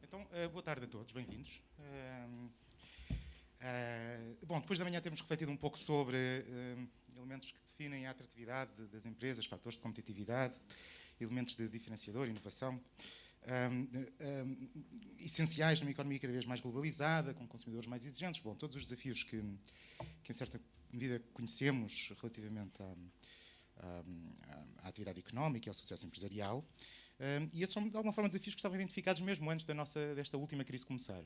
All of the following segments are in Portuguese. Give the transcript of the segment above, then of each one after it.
Então, boa tarde a todos, bem-vindos. Bom, depois da manhã temos refletido um pouco sobre elementos que definem a atratividade das empresas, fatores de competitividade, elementos de diferenciador, inovação, essenciais numa economia cada vez mais globalizada, com consumidores mais exigentes. Bom, todos os desafios que em certa medida conhecemos relativamente à atividade económica e ao sucesso empresarial. E esses são, de alguma forma, desafios que estavam identificados mesmo antes desta última crise começar.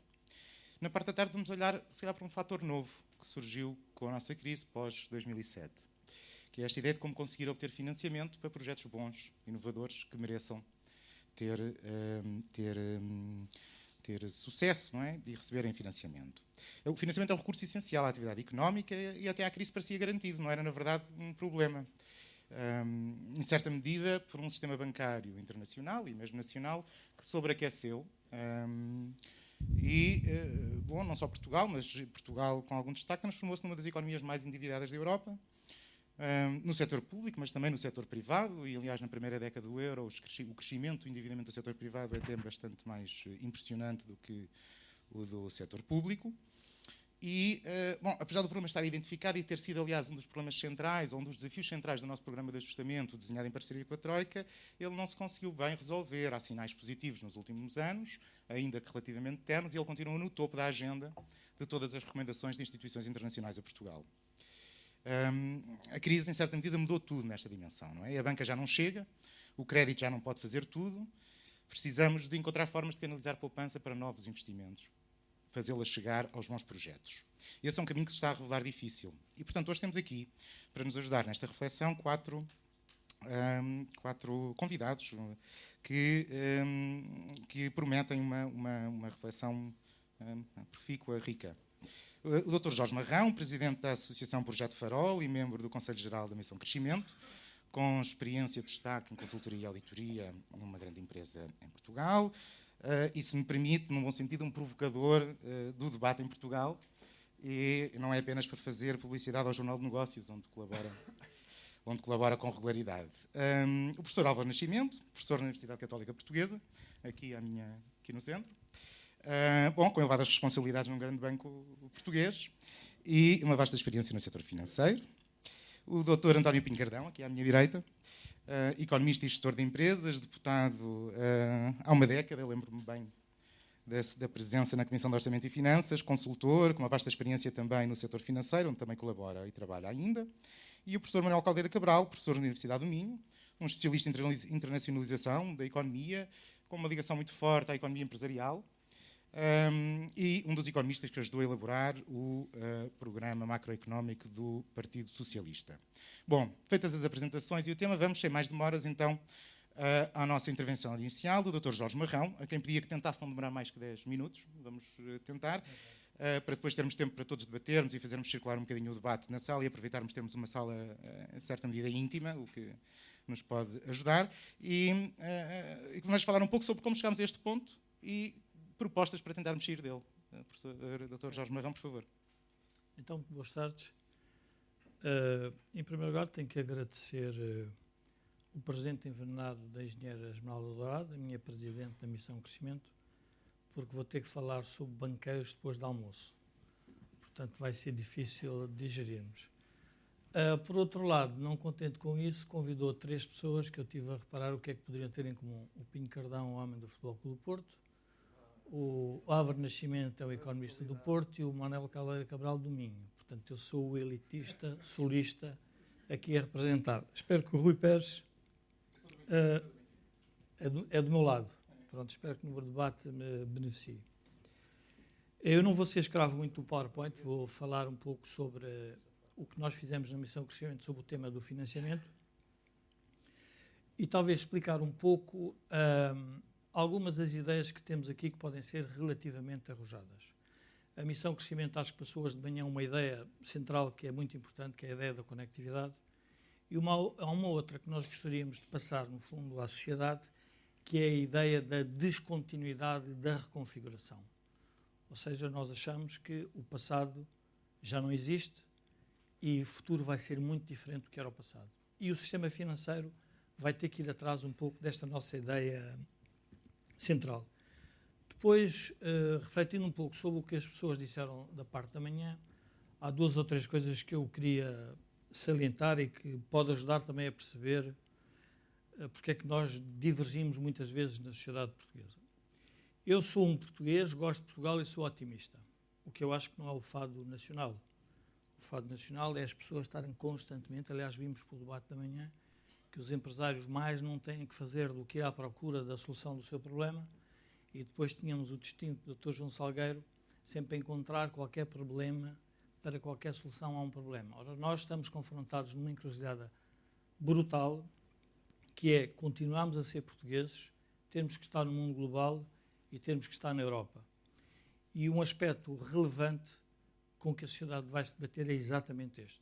Na parte da tarde vamos olhar, se calhar, para um fator novo que surgiu com a nossa crise pós-2007, que é esta ideia de como conseguir obter financiamento para projetos bons, inovadores, que mereçam ter sucesso, não é? E receberem financiamento. O financiamento é um recurso essencial à atividade económica e até à crise parecia garantido, não era, na verdade, um problema. Em certa medida, por um sistema bancário internacional e mesmo nacional que sobreaqueceu. Bom, não só Portugal, mas Portugal, com algum destaque, transformou-se numa das economias mais endividadas da Europa, no setor público, mas também no setor privado. E, aliás, na primeira década do euro, o crescimento do endividamento do setor privado é até bastante mais impressionante do que o do setor público. Bom, apesar do problema estar identificado e ter sido, aliás, um dos problemas centrais, ou um dos desafios centrais do nosso programa de ajustamento, desenhado em parceria com a Troika, ele não se conseguiu bem resolver. Há sinais positivos nos últimos anos, ainda que relativamente ternos, e ele continua no topo da agenda de todas as recomendações de instituições internacionais a Portugal. A crise, em certa medida, mudou tudo nesta dimensão, não é? A banca já não chega, o crédito já não pode fazer tudo, precisamos de encontrar formas de canalizar poupança para novos investimentos, fazê-la chegar aos bons projetos. Esse é um caminho que se está a revelar difícil. E, portanto, hoje temos aqui, para nos ajudar nesta reflexão, quatro convidados que prometem uma reflexão profícua, rica. O Dr. Jorge Marrão, presidente da Associação Projeto Farol e membro do Conselho Geral da Missão Crescimento, com experiência de destaque em consultoria e auditoria numa grande empresa em Portugal. E, se me permite, num bom sentido, um provocador do debate em Portugal, e não é apenas para fazer publicidade ao Jornal de Negócios, onde colabora com regularidade. O professor Álvaro Nascimento, professor da Universidade Católica Portuguesa, aqui no centro, bom, com elevadas responsabilidades num grande banco português e uma vasta experiência no setor financeiro. O Dr. António Pincardão, aqui à minha direita, economista e gestor de empresas, deputado há uma década, lembro-me bem da presença na Comissão de Orçamento e Finanças, consultor, com uma vasta experiência também no setor financeiro, onde também colabora e trabalha ainda. E o professor Manuel Caldeira Cabral, professor da Universidade do Minho, um especialista em internacionalização da economia, com uma ligação muito forte à economia empresarial, e um dos economistas que ajudou a elaborar o programa macroeconómico do Partido Socialista. Bom, feitas as apresentações e o tema, vamos, sem mais demoras, então, à nossa intervenção inicial do Dr. Jorge Marrão, a quem pedia que tentasse não demorar mais que 10 minutos. Vamos tentar, para depois termos tempo para todos debatermos e fazermos circular um bocadinho o debate na sala e aproveitarmos termos uma sala, em certa medida, íntima, o que nos pode ajudar. E vamos falar um pouco sobre como chegámos a este ponto e propostas para tentarmos sair dele. Professor Dr. Jorge Marrão, por favor. Então, boas tardes. Em primeiro lugar, tenho que agradecer o presente envenenado da engenheira Esmeralda Dourado, a minha presidente da Missão Crescimento, porque vou ter que falar sobre banqueiros depois do almoço. Portanto, vai ser difícil digerirmos. Por outro lado, não contente com isso, convidou 3 pessoas que eu tive a reparar o que é que poderiam ter em comum. O Pinho Cardão, o homem do Futebol Clube do Porto, o Álvaro Nascimento é o economista do Porto e o Manuel Caldeira Cabral do Minho. Portanto, eu sou o elitista, solista, aqui a representar. Espero que o Rui Pérez é do meu lado. Pronto, espero que no debate me beneficie. Eu não vou ser escravo muito do PowerPoint, vou falar um pouco sobre o que nós fizemos na Missão Crescimento sobre o tema do financiamento e talvez explicar um pouco algumas das ideias que temos aqui que podem ser relativamente arrojadas. A Missão Crescimento acho que passou hoje de manhã uma ideia central que é muito importante, que é a ideia da conectividade, e há uma outra que nós gostaríamos de passar, no fundo, à sociedade, que é a ideia da descontinuidade e da reconfiguração. Ou seja, nós achamos que o passado já não existe e o futuro vai ser muito diferente do que era o passado. E o sistema financeiro vai ter que ir atrás um pouco desta nossa ideia central. Depois, refletindo um pouco sobre o que as pessoas disseram da parte da manhã, há 2 ou 3 coisas que eu queria salientar e que pode ajudar também a perceber porque é que nós divergimos muitas vezes na sociedade portuguesa. Eu sou um português, gosto de Portugal e sou otimista, o que eu acho que não é o fado nacional. O fado nacional é as pessoas estarem constantemente, aliás, vimos pelo debate da manhã, que os empresários mais não têm que fazer do que ir à procura da solução do seu problema, e depois tínhamos o distinto do Dr. João Salgueiro sempre a encontrar qualquer problema para qualquer solução a um problema. Ora, nós estamos confrontados numa encruzilhada brutal, que é continuarmos a ser portugueses, termos que estar no mundo global e termos que estar na Europa. E um aspecto relevante com que a sociedade vai se debater é exatamente este.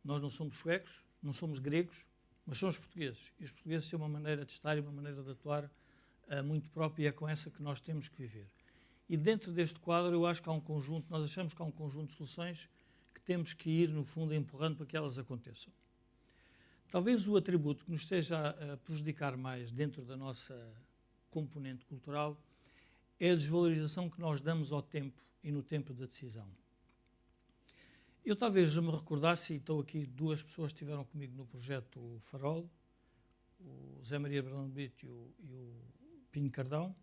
Nós não somos suecos, não somos gregos, mas somos portugueses. E os portugueses têm uma maneira de estar e uma maneira de atuar muito própria, e é com essa que nós temos que viver. E dentro deste quadro eu acho que há um conjunto, nós achamos que há um conjunto de soluções que temos que ir, no fundo, empurrando para que elas aconteçam. Talvez o atributo que nos esteja a prejudicar mais dentro da nossa componente cultural é a desvalorização que nós damos ao tempo e no tempo da decisão. Eu talvez me recordasse, e estou aqui, 2 pessoas que estiveram comigo no projeto Farol, o Zé Maria Bernabito e o Pinho Cardão.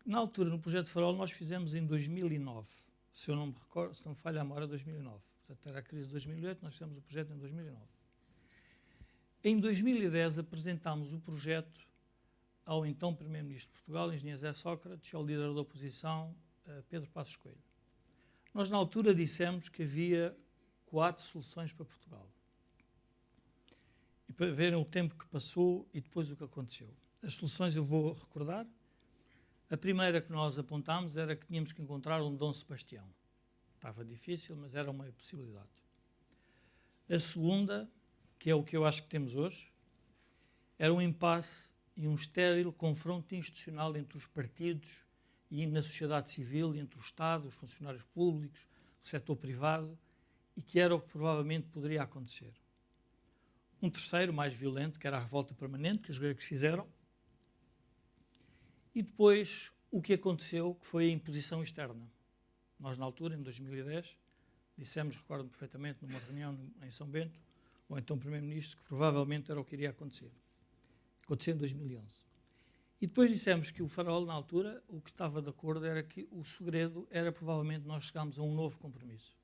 Na altura, no projeto Farol, nós fizemos em 2009, se eu não me recordo, se não me falha a memória, 2009. Portanto, era a crise de 2008, nós fizemos o projeto em 2009. Em 2010, apresentámos o projeto ao então Primeiro-Ministro de Portugal, engenheiro José Sócrates, ao líder da oposição, Pedro Passos Coelho. Nós, na altura, dissemos que havia 4 soluções para Portugal. E para verem o tempo que passou e depois o que aconteceu. As soluções eu vou recordar. A primeira que nós apontámos era que tínhamos que encontrar um Dom Sebastião. Estava difícil, mas era uma possibilidade. A segunda, que é o que eu acho que temos hoje, era um impasse e um estéril confronto institucional entre os partidos e na sociedade civil, entre o Estado, os funcionários públicos, o setor privado, e que era o que provavelmente poderia acontecer. Um terceiro, mais violento, que era a revolta permanente, que os gregos fizeram. E depois, o que aconteceu, que foi a imposição externa. Nós, na altura, em 2010, dissemos, recordo-me perfeitamente, numa reunião em São Bento, ou então Primeiro-Ministro, que provavelmente era o que iria acontecer. Aconteceu em 2011. E depois dissemos que o Farol, na altura, o que estava de acordo era que o segredo era, provavelmente, nós chegámos a um novo compromisso.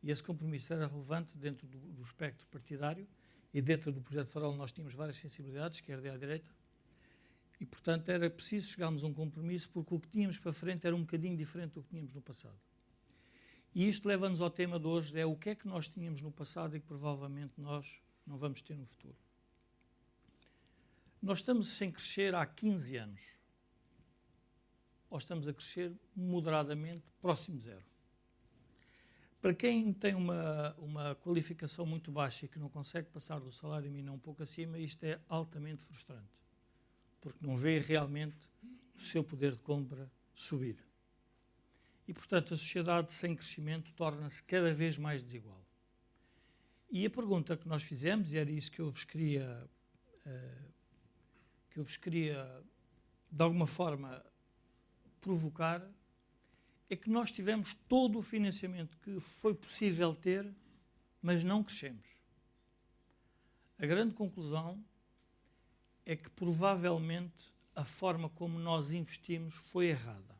E esse compromisso era relevante dentro do espectro partidário, e dentro do projeto Farol nós tínhamos várias sensibilidades, esquerda e à direita, e, portanto, era preciso chegarmos a um compromisso, porque o que tínhamos para frente era um bocadinho diferente do que tínhamos no passado. E isto leva-nos ao tema de hoje, é o que é que nós tínhamos no passado e que provavelmente nós não vamos ter no futuro. Nós estamos sem crescer há 15 anos, ou estamos a crescer moderadamente, próximo de zero. Para quem tem uma qualificação muito baixa e que não consegue passar do salário mínimo um pouco acima, isto é altamente frustrante, porque não vê realmente o seu poder de compra subir. E, portanto, a sociedade sem crescimento torna-se cada vez mais desigual. E a pergunta que nós fizemos, e era isso que eu vos queria, de alguma forma, provocar, é que nós tivemos todo o financiamento que foi possível ter, mas não crescemos. A grande conclusão é que, provavelmente, a forma como nós investimos foi errada.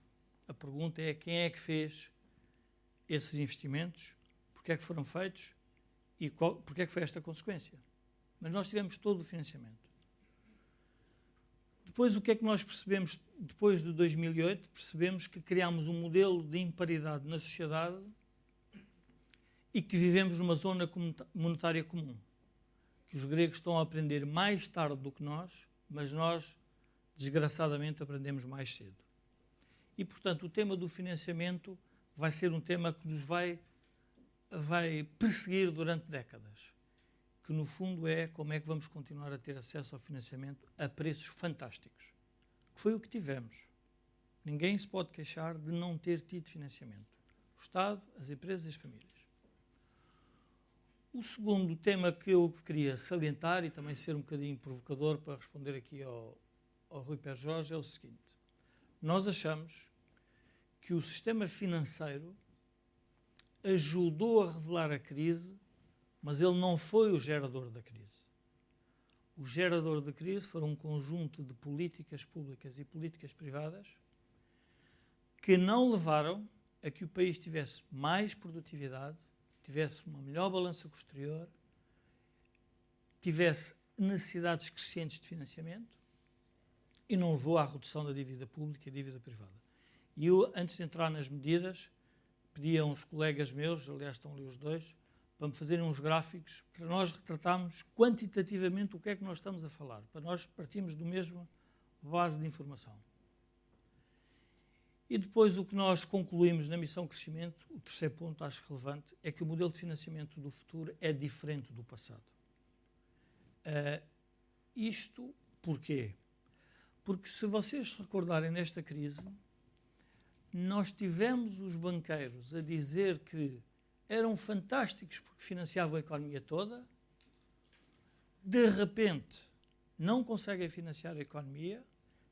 A pergunta é quem é que fez esses investimentos, porque é que foram feitos e porque é que foi esta consequência. Mas nós tivemos todo o financiamento. Depois, o que é que nós percebemos depois de 2008? Percebemos que criámos um modelo de imparidade na sociedade e que vivemos numa zona monetária comum. Que os gregos estão a aprender mais tarde do que nós, mas nós, desgraçadamente, aprendemos mais cedo. E, portanto, o tema do financiamento vai ser um tema que nos vai perseguir durante décadas. Que, no fundo, é como é que vamos continuar a ter acesso ao financiamento a preços fantásticos. Que foi o que tivemos. Ninguém se pode queixar de não ter tido financiamento. O Estado, as empresas e as famílias. O segundo tema que eu queria salientar, e também ser um bocadinho provocador para responder aqui ao Rui Pérez Jorge, é o seguinte. Nós achamos que o sistema financeiro ajudou a revelar a crise, mas ele não foi o gerador da crise. O gerador da crise foi um conjunto de políticas públicas e políticas privadas que não levaram a que o país tivesse mais produtividade, tivesse uma melhor balança com o exterior, tivesse necessidades crescentes de financiamento e não levou à redução da dívida pública e dívida privada. E eu, antes de entrar nas medidas, pedi a uns colegas meus, aliás estão ali os dois, para me fazerem uns gráficos para nós retratarmos quantitativamente o que é que nós estamos a falar, para nós partirmos do mesmo base de informação. E depois o que nós concluímos na missão Crescimento, o terceiro ponto acho relevante, é que o modelo de financiamento do futuro é diferente do passado. Isto porquê? Porque se vocês se recordarem nesta crise, nós tivemos os banqueiros a dizer que eram fantásticos porque financiavam a economia toda, de repente não conseguem financiar a economia,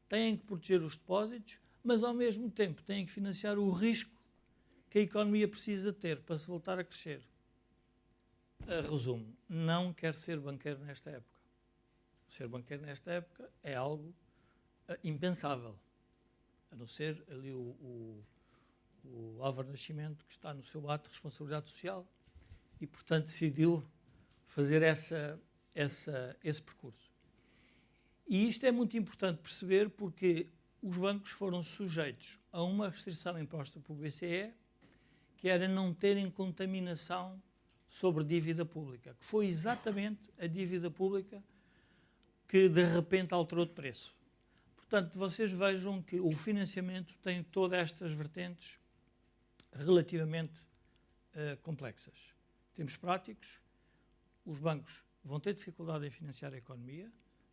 têm que proteger os depósitos, mas ao mesmo tempo têm que financiar o risco que a economia precisa ter para se voltar a crescer. Resumo, não quer ser banqueiro nesta época. Ser banqueiro nesta época é algo impensável, a não ser ali o Álvaro Nascimento, que está no seu ato de responsabilidade social e, portanto, decidiu fazer esse percurso. E isto é muito importante perceber porque os bancos foram sujeitos a uma restrição imposta pelo BCE, que era não terem contaminação sobre dívida pública, que foi exatamente a dívida pública que de repente alterou de preço. Portanto, vocês vejam que o financiamento tem todas estas vertentes relativamente complexas. Temos práticos, os bancos vão ter dificuldade em financiar a economia,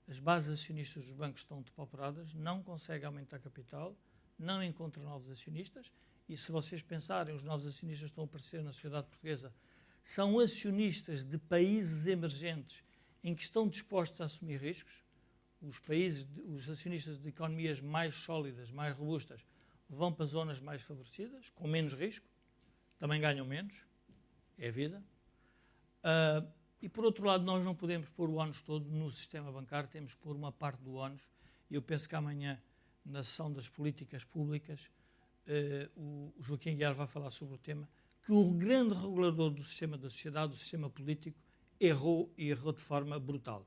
as bases acionistas dos bancos estão depauperadas, não conseguem aumentar capital, não encontram novos acionistas, e se vocês pensarem, os novos acionistas estão a aparecer na sociedade portuguesa, são acionistas de países emergentes em que estão dispostos a assumir riscos. Os acionistas de economias mais sólidas, mais robustas, vão para zonas mais favorecidas, com menos risco, também ganham menos, é a vida. E, por outro lado, nós não podemos pôr o ónus todo no sistema bancário, temos que pôr uma parte do ónus, e eu penso que amanhã, na sessão das políticas públicas, o Joaquim Aguiar vai falar sobre o tema, que o grande regulador do sistema da sociedade, do sistema político, errou de forma brutal.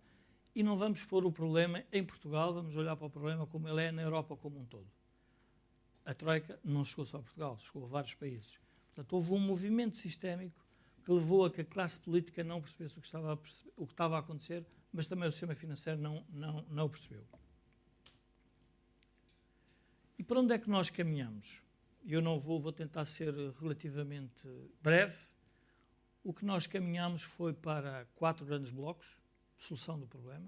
E não vamos pôr o problema em Portugal, vamos olhar para o problema como ele é na Europa como um todo. A Troika não chegou só a Portugal, chegou a vários países. Portanto, houve um movimento sistémico que levou a que a classe política não percebesse o que estava a acontecer, mas também o sistema financeiro não o percebeu. E para onde é que nós caminhamos? Eu não vou tentar ser relativamente breve. O que nós caminhamos foi para 4 grandes blocos de solução do problema.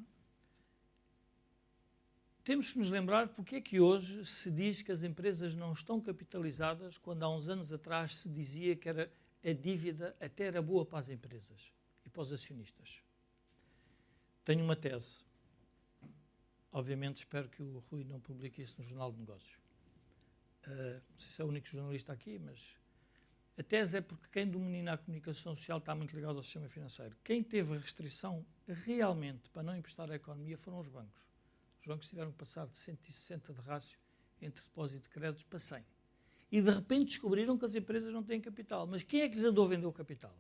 Temos que nos lembrar porque é que hoje se diz que as empresas não estão capitalizadas, quando há uns anos atrás se dizia que a dívida até era boa para as empresas. e para os acionistas. Tenho uma tese. Obviamente espero que o Rui não publique isso no Jornal de Negócios. Não sei se é o único jornalista aqui, mas a tese é porque quem domina a comunicação social está muito ligado ao sistema financeiro. Quem teve a restrição realmente para não emprestar à economia foram os bancos. Os bancos tiveram que passar de 160 de rácio entre depósito de créditos para 100. E de repente descobriram que as empresas não têm capital. Mas quem é que lhes andou a vender o capital?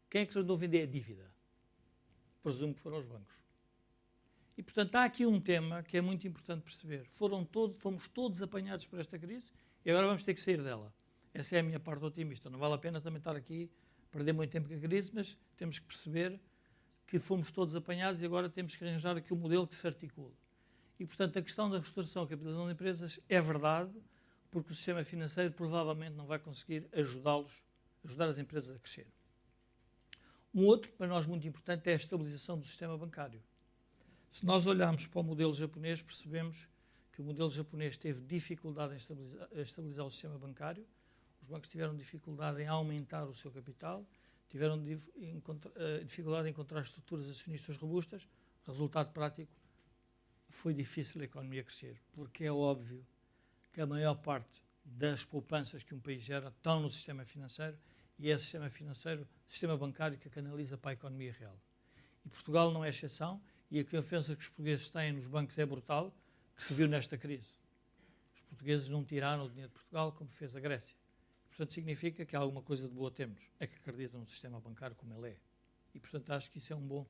Quem é que lhes andou a vender a dívida? Presumo que foram os bancos. E, portanto, há aqui um tema que é muito importante perceber. Fomos todos apanhados por esta crise e agora vamos ter que sair dela. Essa é a minha parte otimista. Não vale a pena também estar aqui, perder muito tempo com a crise, mas temos que perceber que fomos todos apanhados e agora temos que arranjar aqui um modelo que se articule. E, portanto, a questão da restauração e capitalização de empresas é verdade, porque o sistema financeiro provavelmente não vai conseguir ajudar as empresas a crescer. Um outro, para nós muito importante, é a estabilização do sistema bancário. Se nós olharmos para o modelo japonês, percebemos que o modelo japonês teve dificuldade em estabilizar o sistema bancário, os bancos tiveram dificuldade em aumentar o seu capital, tiveram dificuldade em encontrar estruturas acionistas robustas. Resultado prático, foi difícil a economia crescer, porque é óbvio que a maior parte das poupanças que um país gera estão no sistema financeiro e é o sistema bancário que a canaliza para a economia real. E Portugal não é exceção e a confiança que os portugueses têm nos bancos é brutal, que se viu nesta crise. Os portugueses não tiraram o dinheiro de Portugal como fez a Grécia. Portanto, significa que alguma coisa de boa temos, é que acreditam no sistema bancário como ele é. E, portanto, acho que isso é um bom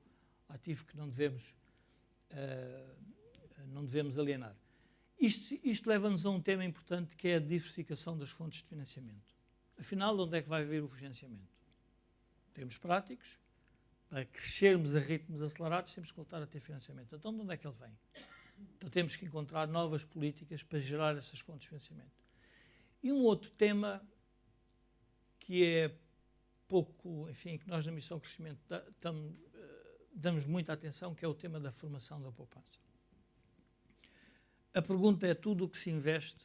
ativo que não devemos alienar. Isto leva-nos a um tema importante que é a diversificação das fontes de financiamento. Afinal, de onde é que vai vir o financiamento? Em termos práticos, para crescermos a ritmos acelerados, temos que voltar a ter financiamento. Então, de onde é que ele vem? Então, temos que encontrar novas políticas para gerar essas fontes de financiamento. E um outro tema que é pouco, enfim, que nós na Missão Crescimento damos muita atenção, que é o tema da formação da poupança. A pergunta é: tudo o que se investe,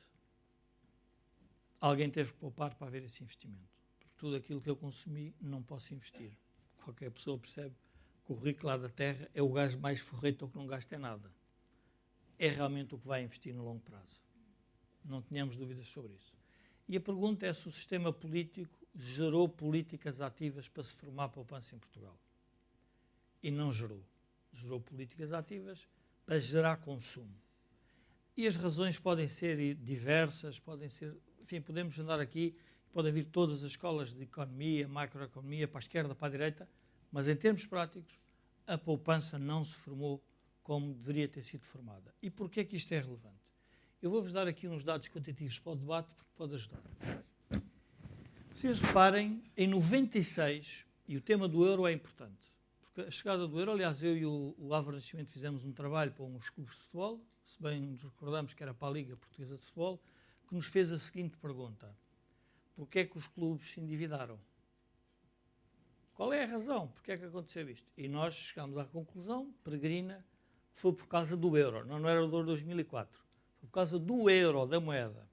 alguém teve que poupar para haver esse investimento. Porque tudo aquilo que eu consumi não posso investir. Qualquer pessoa percebe que o rico lá da terra é o gajo mais forreto ou que não gasta nada. É realmente o que vai investir no longo prazo. Não tenhamos dúvidas sobre isso. E a pergunta é se o sistema político gerou políticas ativas para se formar poupança em Portugal. E não gerou. Gerou políticas ativas para gerar consumo. E as razões podem ser diversas, podemos andar aqui, podem vir todas as escolas de economia, macroeconomia, para a esquerda, para a direita, mas em termos práticos, a poupança não se formou como deveria ter sido formada. E porquê é que isto é relevante? Eu vou-vos dar aqui uns dados quantitativos para o debate, porque pode ajudar. Vocês reparem, em 96, e o tema do euro é importante, porque a chegada do euro, aliás, eu e o Álvaro Nascimento fizemos um trabalho para uns clubes de futebol, se bem nos recordamos que era para a Liga Portuguesa de Futebol, que nos fez a seguinte pergunta: porquê é que os clubes se endividaram? Qual é a razão? Porquê é que aconteceu isto? E nós chegámos à conclusão, peregrina, que foi por causa do euro, não era o de 2004, foi por causa do euro, da moeda.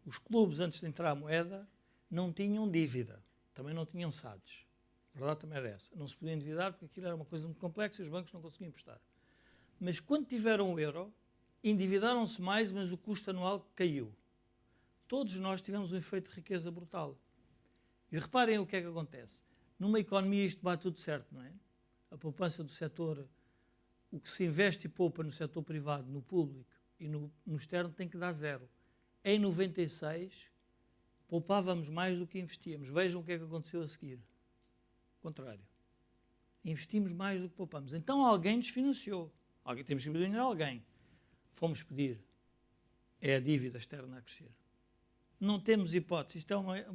Os clubes, antes de entrar a moeda, não tinham dívida, também não tinham SADs. A verdade também era essa. Não se podia endividar porque aquilo era uma coisa muito complexa e os bancos não conseguiam emprestar. Mas quando tiveram o euro, endividaram-se mais, mas o custo anual caiu. Todos nós tivemos um efeito de riqueza brutal. E reparem o que é que acontece. Numa economia isto bate tudo certo, não é? A poupança do setor, o que se investe e poupa no setor privado, no público e no externo tem que dar zero. Em 96, poupávamos mais do que investíamos. Vejam o que é que aconteceu a seguir. O contrário. Investimos mais do que poupamos. Então alguém nos financiou. Temos que pedir dinheiro a alguém. Fomos pedir. É a dívida externa a crescer. Não temos hipótese. Isto é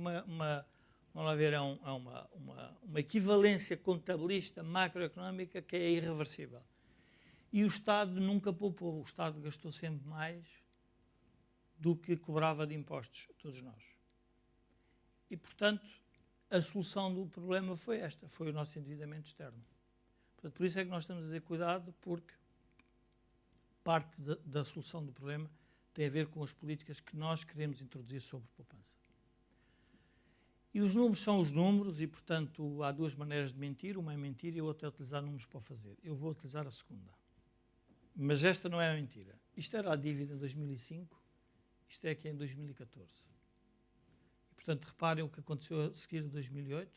vamos lá ver, é uma equivalência contabilista macroeconómica que é irreversível. E o Estado nunca poupou. O Estado gastou sempre mais do que cobrava de impostos a todos nós. E, portanto, a solução do problema foi esta, foi o nosso endividamento externo. Portanto, por isso é que nós estamos a dizer cuidado, porque parte da solução do problema tem a ver com as políticas que nós queremos introduzir sobre poupança. E os números são os números e, portanto, há duas maneiras de mentir. Uma é mentir e a outra é utilizar números para o fazer. Eu vou utilizar a segunda. Mas esta não é a mentira. Isto era a dívida em 2005, isto é aqui em 2014. E, portanto, reparem o que aconteceu a seguir em 2008.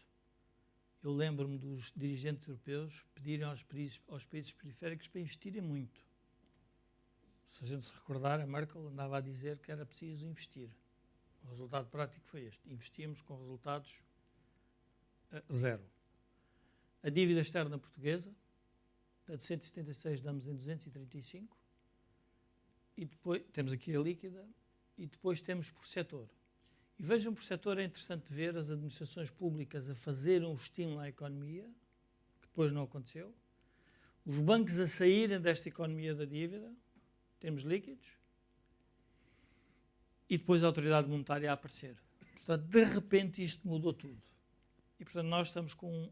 Eu lembro-me dos dirigentes europeus pedirem aos países periféricos para investirem muito. Se a gente se recordar, a Merkel andava a dizer que era preciso investir. O resultado prático foi este. Investíamos com resultados zero. A dívida externa portuguesa, de 176 damos em 235, e depois temos aqui a líquida, e depois temos por setor. E vejam, por setor é interessante ver as administrações públicas a fazerem um estímulo à economia, que depois não aconteceu, os bancos a saírem desta economia da dívida, temos líquidos, e depois a autoridade monetária a aparecer. Portanto, de repente isto mudou tudo. E, portanto, nós estamos com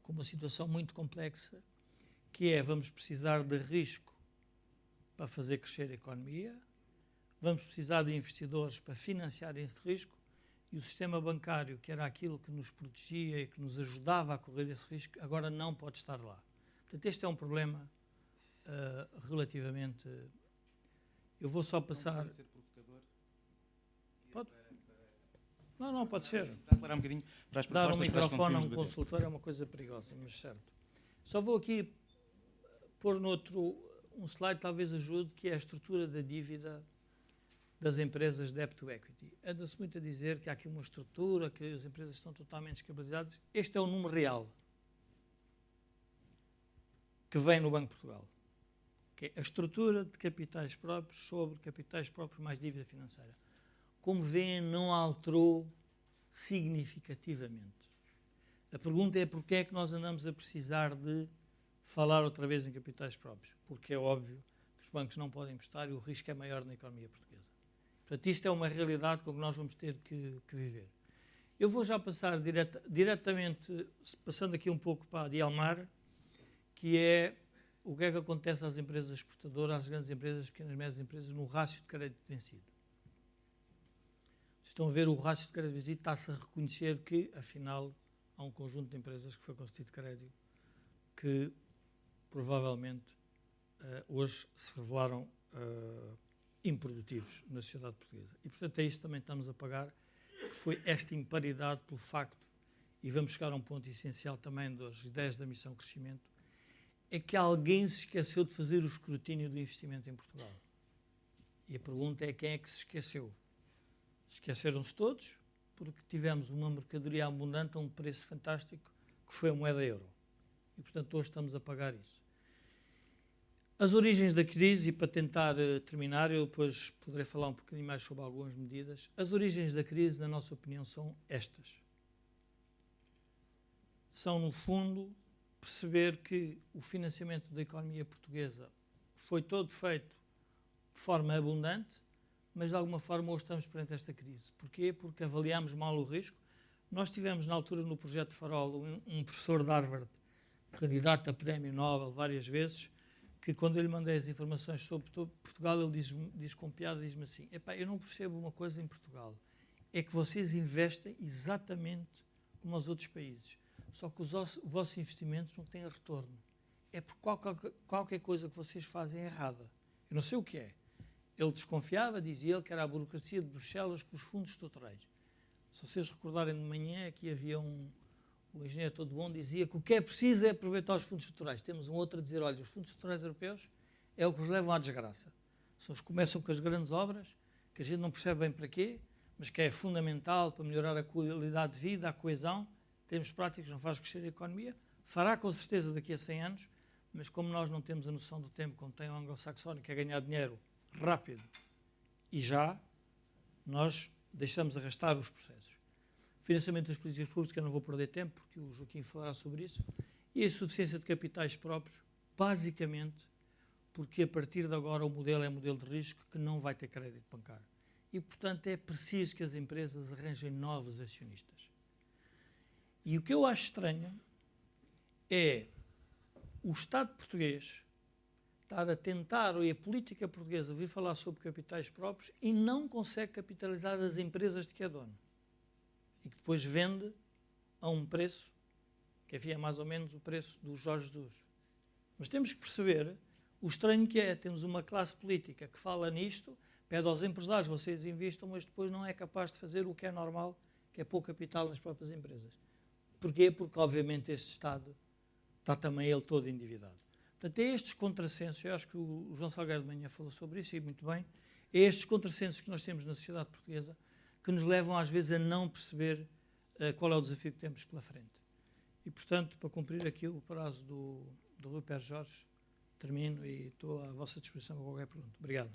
uma situação muito complexa, que é, vamos precisar de risco para fazer crescer a economia, vamos precisar de investidores para financiar esse risco, e o sistema bancário, que era aquilo que nos protegia e que nos ajudava a correr esse risco, agora não pode estar lá. Portanto, este é um problema relativamente... Eu vou só passar... Não pode ser provocador? Pode? Não, pode ser. Para acelerar um bocadinho para as Dar um propostas para as microfone a um conseguirmos debater. consultor é uma coisa perigosa, mas certo. Só vou aqui pôr um slide, talvez ajude, que é a estrutura da dívida das empresas debt to equity. Anda-se muito a dizer que há aqui uma estrutura, que as empresas estão totalmente descapitalizadas. Este é o número real que vem no Banco de Portugal, que é a estrutura de capitais próprios sobre capitais próprios mais dívida financeira. Como veem, não alterou significativamente. A pergunta é porquê é que nós andamos a precisar de falar outra vez em capitais próprios? Porque é óbvio que os bancos não podem emprestar e o risco é maior na economia portuguesa. Portanto, isto é uma realidade com que nós vamos ter que viver. Eu vou já passar diretamente, passando aqui um pouco para a Dialmar, que é o que é que acontece às empresas exportadoras, às grandes empresas, às pequenas e médias empresas, no rácio de crédito vencido. Vocês estão a ver o rácio de crédito vencido, está-se a reconhecer que, afinal, há um conjunto de empresas que foi concedido crédito que, provavelmente, hoje se revelaram improdutivos na sociedade portuguesa. E, portanto, é isto que também estamos a pagar, que foi esta imparidade pelo facto, e vamos chegar a um ponto essencial também das ideias da missão crescimento, é que alguém se esqueceu de fazer o escrutínio do investimento em Portugal. E a pergunta é quem é que se esqueceu? Esqueceram-se todos, porque tivemos uma mercadoria abundante a um preço fantástico, que foi a moeda euro. E, portanto, hoje estamos a pagar isso. As origens da crise, e para tentar terminar, eu depois poderei falar um bocadinho mais sobre algumas medidas. As origens da crise, na nossa opinião, são estas. São, no fundo, perceber que o financiamento da economia portuguesa foi todo feito de forma abundante, mas de alguma forma hoje estamos perante esta crise. Porquê? Porque avaliámos mal o risco. Nós tivemos, na altura, no projeto Farol, um professor de Harvard, candidato a prémio Nobel várias vezes, que quando eu lhe mandei as informações sobre Portugal, ele diz com piada, diz-me assim, epá, eu não percebo uma coisa em Portugal, é que vocês investem exatamente como os outros países, só que os vossos investimentos não têm retorno. É por qualquer coisa que vocês fazem errada. Eu não sei o que é. Ele desconfiava, dizia ele, que era a burocracia de Bruxelas com os fundos estruturais. Se vocês recordarem de manhã, aqui havia um engenheiro todo bom, dizia que o que é preciso é aproveitar os fundos estruturais. Temos um outro a dizer, olha, os fundos estruturais europeus é o que os levam à desgraça. São os que começam com as grandes obras, que a gente não percebe bem para quê, mas que é fundamental para melhorar a qualidade de vida, a coesão, termos práticos, não faz crescer a economia, fará com certeza daqui a 100 anos, mas como nós não temos a noção do tempo, como tem o anglo-saxónico, que é ganhar dinheiro rápido e já, nós deixamos arrastar os processos. Financiamento das políticas públicas, eu não vou perder tempo, porque o Joaquim falará sobre isso, e a suficiência de capitais próprios, basicamente, porque a partir de agora o modelo é um modelo de risco que não vai ter crédito bancário. E, portanto, é preciso que as empresas arranjem novos acionistas. E o que eu acho estranho é o Estado português estar a tentar, ou a política portuguesa vir falar sobre capitais próprios e não consegue capitalizar as empresas de que é dono. e que depois vende a um preço que havia mais ou menos o preço do Jorge Jesus. Mas temos que perceber o estranho que é. Temos uma classe política que fala nisto, pede aos empresários, vocês investam, mas depois não é capaz de fazer o que é normal, que é pôr capital nas próprias empresas. Porquê? Porque, obviamente, este Estado está também ele todo endividado. Portanto, é estes contrassensos, eu acho que o João Salgueiro de manhã falou sobre isso, e muito bem, é estes contrassensos que nós temos na sociedade portuguesa que nos levam, às vezes, a não perceber qual é o desafio que temos pela frente. E, portanto, para cumprir aqui o prazo do Rui Pérez Jorge, termino e estou à vossa disposição para qualquer pergunta. Obrigado.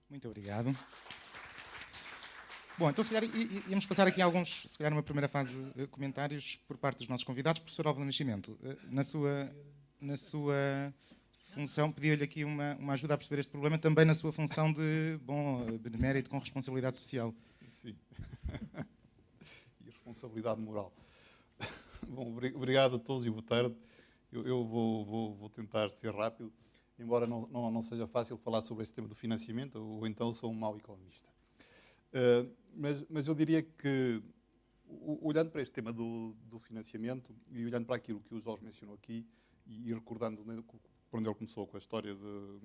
Muito obrigado. Bom, então, se calhar, íamos passar aqui alguns, se calhar, numa primeira fase, comentários por parte dos nossos convidados. Professor Álvaro Nascimento, na sua função, pedi-lhe aqui uma ajuda a perceber este problema, também na sua função de, benemérito com responsabilidade social. Sim. E responsabilidade moral. Bom, obrigado a todos e boa tarde. Eu vou tentar ser rápido, embora não seja fácil falar sobre este tema do financiamento, ou então sou um mau economista. Mas eu diria que, olhando para este tema do financiamento e olhando para aquilo que o Jorge mencionou aqui, e recordando por onde ele começou com a história do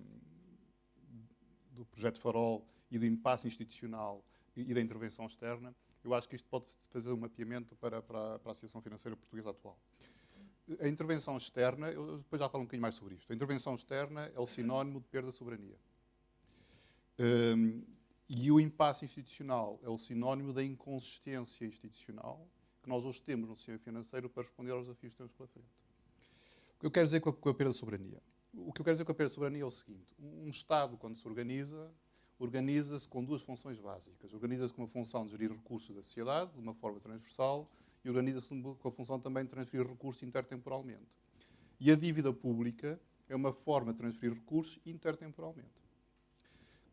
projeto Farol e do impasse institucional e da intervenção externa, eu acho que isto pode fazer um mapeamento para a situação financeira portuguesa atual. A intervenção externa, eu depois já falo um bocadinho mais sobre isto, a intervenção externa é o sinónimo de perda de soberania. E o impasse institucional é o sinónimo da inconsistência institucional que nós hoje temos no sistema financeiro para responder aos desafios que temos pela frente. O que eu quero dizer com a perda de soberania? O que eu quero dizer com a perda de soberania é o seguinte: um Estado, quando se organiza-se com duas funções básicas. Organiza-se com a função de gerir recursos da sociedade, de uma forma transversal, e organiza-se com a função também de transferir recursos intertemporalmente. E a dívida pública é uma forma de transferir recursos intertemporalmente.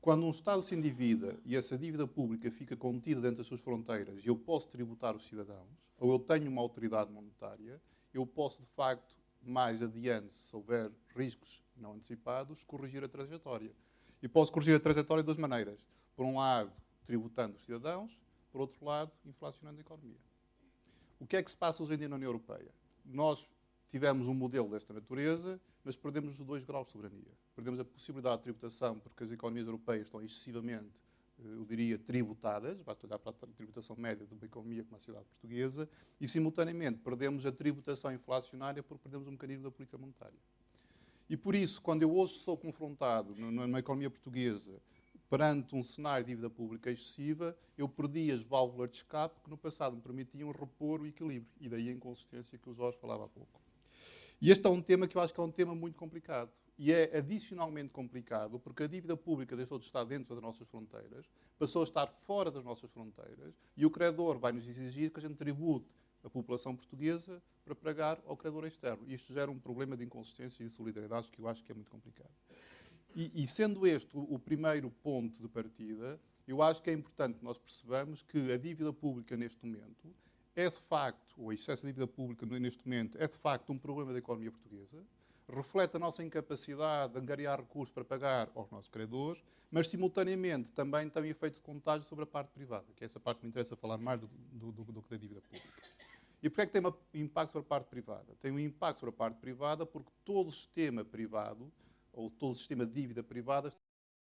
Quando um Estado se endivida e essa dívida pública fica contida dentro das suas fronteiras e eu posso tributar os cidadãos, ou eu tenho uma autoridade monetária, eu posso, de facto, mais adiante, se houver riscos não antecipados, corrigir a trajetória. E posso corrigir a trajetória de duas maneiras. Por um lado, tributando os cidadãos, por outro lado, inflacionando a economia. O que é que se passa hoje em dia na União Europeia? Nós tivemos um modelo desta natureza, mas perdemos os 2 graus de soberania. Perdemos a possibilidade de tributação porque as economias europeias estão excessivamente, eu diria, tributadas, basta olhar para a tributação média de uma economia como a sociedade portuguesa, e simultaneamente perdemos a tributação inflacionária porque perdemos o mecanismo da política monetária. E por isso, quando eu hoje sou confrontado numa economia portuguesa perante um cenário de dívida pública excessiva, eu perdi as válvulas de escape que no passado me permitiam repor o equilíbrio. E daí a inconsistência que o Jorge falava há pouco. E este é um tema que eu acho que é um tema muito complicado. E é adicionalmente complicado porque a dívida pública deixou de estar dentro das nossas fronteiras, passou a estar fora das nossas fronteiras, e o credor vai nos exigir que a gente tribute a população portuguesa para pagar ao credor externo. Isto gera um problema de inconsistência e de solidariedade que eu acho que é muito complicado. E sendo este o primeiro ponto de partida, eu acho que é importante que nós percebamos que a dívida pública neste momento é de facto, ou o excesso de dívida pública neste momento, é de facto um problema da economia portuguesa, reflete a nossa incapacidade de angariar recursos para pagar aos nossos credores, mas simultaneamente também tem um efeito de contágio sobre a parte privada, que é essa parte que me interessa falar mais do que da dívida pública. E porquê é que tem um impacto sobre a parte privada? Tem um impacto sobre a parte privada porque todo o sistema privado, ou todo o sistema de dívida privada,